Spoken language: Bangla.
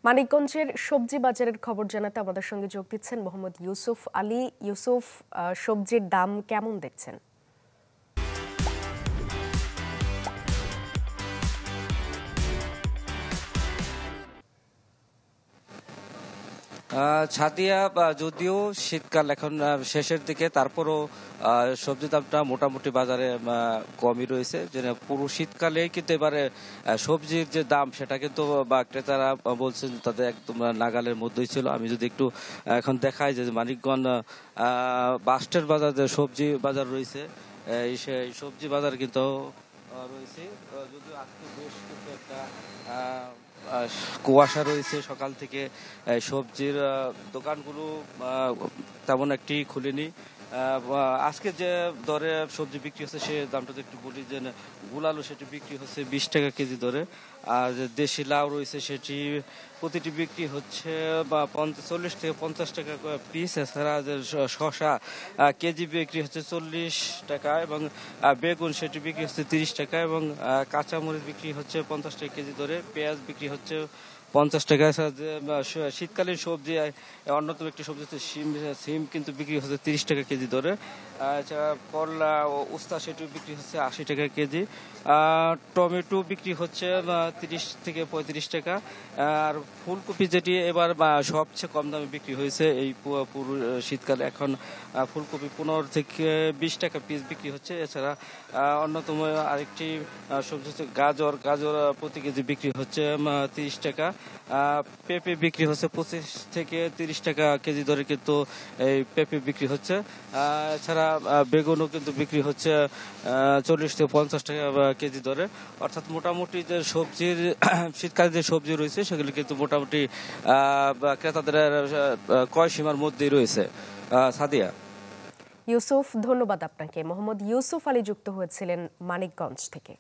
মানিকগঞ্জের সবজি বাজারের খবর জানাতে আমাদের সঙ্গে যোগ দিচ্ছেন মোহাম্মদ ইউসুফ আলী। ইউসুফ, সবজির দাম কেমন দেখছেন? ছাদিয়া যদিও শীতকাল এখন শেষের দিকে, তারপরও সবজি দামটা মোটামুটি বাজারে কমই রয়েছে। যে পুরো শীতকালে কিন্তু এবারে সবজির যে দাম সেটা কিন্তু বা ক্রেতারা বলছেন তাদের একদম নাগালের মধ্যেই ছিল। আমি যদি একটু এখন দেখাই যে মানিকগঞ্জ বাস্টের বাজার যে সবজি বাজার রয়েছে, সেই সবজি বাজার কিন্তু রয়েছে। যদিও আজকে বেশ কিছু একটা কুয়াশা রয়েছে সকাল থেকে, সবজির দোকানগুলো তেমন একটি খুলেনি। আজকে যে দরে সবজি বিক্রি হচ্ছে সে দামটা একটু বলি যে গুলালু সেটি বিক্রি হচ্ছে 20 টাকা কেজি দরে, আর যে দেশি লাউ রয়েছে সেটি প্রতিটি বিক্রি হচ্ছে বা 40 থেকে 50 টাকা পিস। এছাড়া যে শশা কেজি বিক্রি হচ্ছে 40 টাকা, এবং বেগুন সেটি বিক্রি হচ্ছে 30 টাকা, এবং কাঁচামরিচ বিক্রি হচ্ছে 50 টাকা কেজি দরে, পেঁয়াজ বিক্রি হচ্ছে 50 টাকা। শীতকালীন সবজি অন্যতম একটি সবজি হচ্ছে সিম কিন্তু বিক্রি হচ্ছে 30 টাকা কেজি দরে। এছাড়া করলা ও উস্তা সেটি বিক্রি হচ্ছে 80 টাকা কেজি। টমেটো বিক্রি হচ্ছে 30 থেকে 35 টাকা। আর ফুলকপি যেটি এবার সবচেয়ে কম দামে বিক্রি হয়েছে এই পুরো শীতকালে, এখন ফুলকপি 15 থেকে 20 টাকা পিস বিক্রি হচ্ছে। এছাড়া অন্যতম আরেকটি সবজি হচ্ছে গাজর প্রতি কেজি বিক্রি হচ্ছে 30 টাকা। পেঁপে বিক্রি হচ্ছে 25 থেকে 30 টাকা কেজি দরে কিন্তু এই পেঁপে বিক্রি হচ্ছে। এছাড়া বেগুনও কিন্তু বিক্রি হচ্ছে 40 থেকে 50 টাকা কেজি দরে। অর্থাৎ মোটামুটি যে সবজির শীতকালে যে সবজি রয়েছে সেগুলি কিন্তু মোটামুটি ক্রেতাদের ক্রয় সীমার মধ্যেই রয়েছে। সাদিয়া। ইউসুফ, ধন্যবাদ আপনাকে। মোহাম্মদ ইউসুফ আলী যুক্ত হয়েছিলেন মানিকগঞ্জ থেকে।